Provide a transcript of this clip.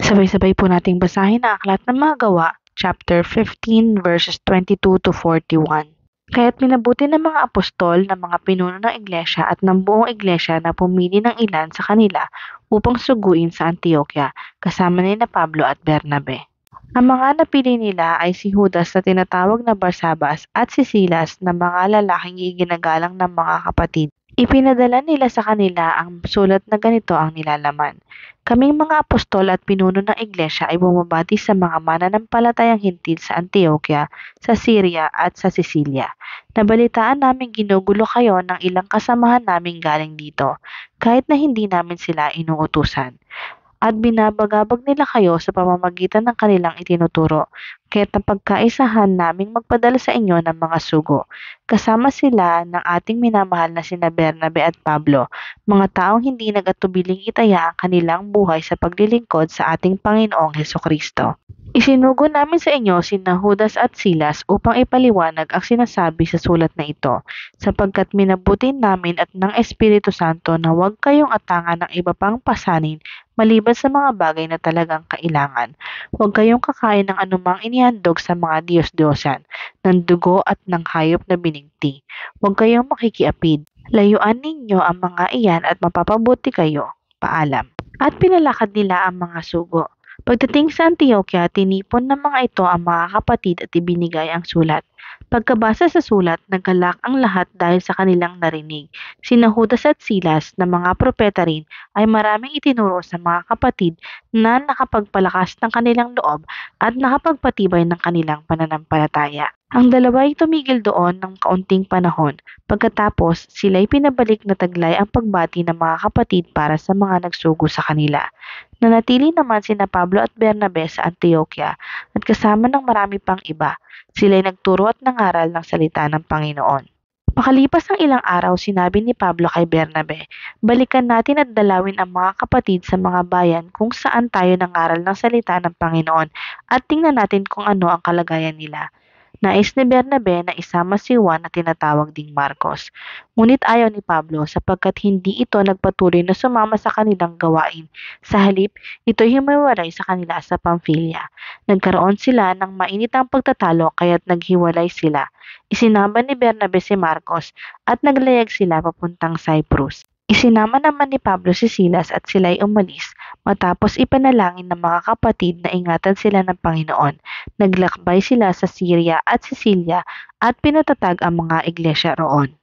Sabay-sabay po nating basahin ang Aklat ng Mga Gawa, chapter 15, verses 22 to 41. Kaya't minabuti ng mga apostol, ng mga pinuno ng iglesia at ng buong iglesia na pumili ng ilan sa kanila upang suguin sa Antioquia, kasama ni na Pablo at Bernabe. Ang mga napili nila ay si Judas na tinatawag na Barsabas at si Silas na mga lalaking iginagalang ng mga kapatid. Ipinadala nila sa kanila ang sulat na ganito ang nilalaman. Kaming mga apostol at pinuno ng iglesia ay bumabati sa mga mananampalatayang hintil sa Antioquia, sa Syria at sa Sicilia. Nabalitaan namin ginugulo kayo ng ilang kasamahan namin galing dito, kahit na hindi namin sila inuutusan. At binabagabag nila kayo sa pamamagitan ng kanilang itinuturo, kaya't napagkaisahan naming magpadala sa inyo ng mga sugo. Kasama sila ng ating minamahal na sina Bernabe at Pablo, mga taong hindi nag-atubiling itaya ang kanilang buhay sa paglilingkod sa ating Panginoong Hesukristo. Isinugo namin sa inyo sina Judas at Silas upang ipaliwanag ang sinasabi sa sulat na ito, sapagkat minabutin namin at ng Espiritu Santo na huwag kayong atangan ng iba pang pasanin maliban sa mga bagay na talagang kailangan. Huwag kayong kakain ng anumang inihandog sa mga Diyos-Diyosan, ng dugo at ng hayop na binigti. Huwag kayong makikiapid. Layuan ninyo ang mga iyan at mapapabuti kayo. Paalam. At pinalakad nila ang mga sugo. Pagdating sa Antioquia, tinipon ng mga ito ang mga kapatid at ibinigay ang sulat. Pagkabasa sa sulat, naggalak ang lahat dahil sa kanilang narinig. Sina Judas at Silas na mga propeta rin ay maraming itinuro sa mga kapatid na nakapagpalakas ng kanilang loob at nakapagpatibay ng kanilang pananampalataya. Ang dalawa ay tumigil doon ng kaunting panahon. Pagkatapos, sila'y pinabalik na taglay ang pagbati ng mga kapatid para sa mga nagsugo sa kanila. Nanatili naman sina Pablo at Bernabe sa Antioquia at kasama ng marami pang iba. Sila'y nagturo at nangaral ng salita ng Panginoon. Makalipas ang ilang araw, sinabi ni Pablo kay Bernabe, balikan natin at dalawin ang mga kapatid sa mga bayan kung saan tayo nangaral ng salita ng Panginoon at tingnan natin kung ano ang kalagayan nila. Nais ni Bernabe na isama si Juan na tinatawag ding Marcos. Ngunit ayaw ni Pablo sapagkat hindi ito nagpatuloy na sumama sa kanilang gawain. Sa halip, ito'y humiwalay sa kanila sa Pamphylia. Nagkaroon sila ng mainitang pagtatalo kaya't naghiwalay sila. Isinama ni Bernabe si Marcos at naglayag sila papuntang Cyprus. Isinama naman ni Pablo si Silas at sila'y umalis matapos ipanalangin ng mga kapatid na ingatan sila ng Panginoon. Naglakbay sila sa Syria at Sicilia at pinatatag ang mga iglesia roon.